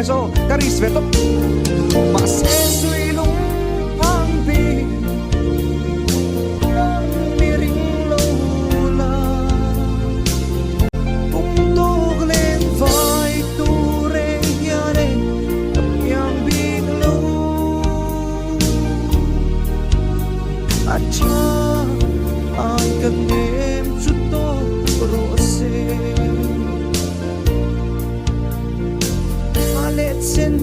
mai so karis ve to ma se sui lung pang bi mi ring lo la tung to glen vai tu re ya re yang bi lo acha ai cần đêm chút to ro se Sen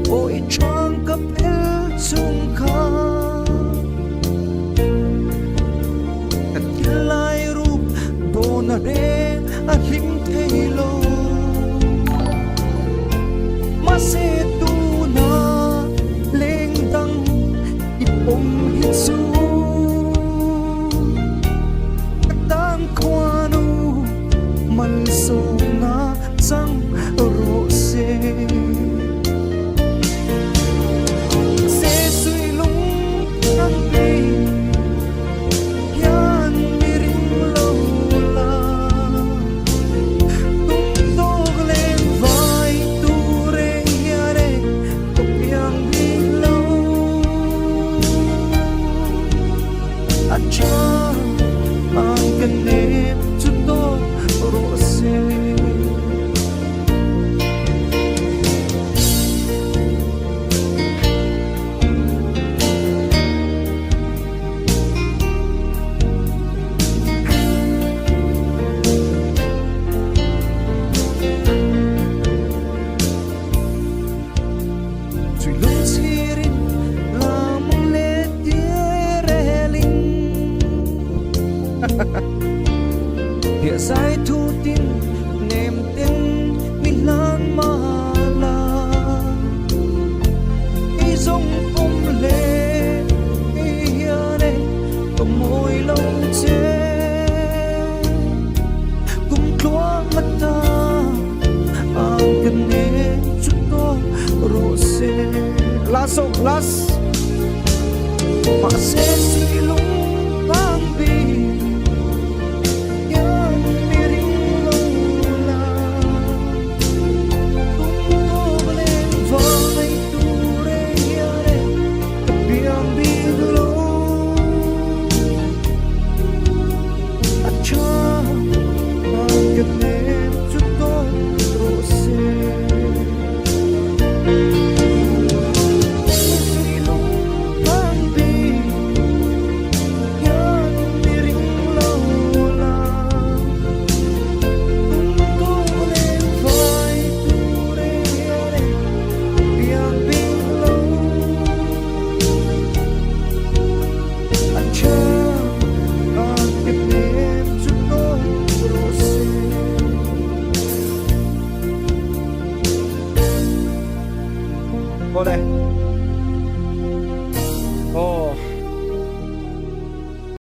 ôi trong cấp el chung kha at lai rup bona re a him thei lo ma se tu na leng dang ipom hi chu tan kwanu man so na chang ro se Địa sai thu tin nềm tin mình lan mà là ý giống phong lệ ý hiền này có môi lâu chế cùng khóa mắt ta ang cần nghe chút to rose las mà sẽ suy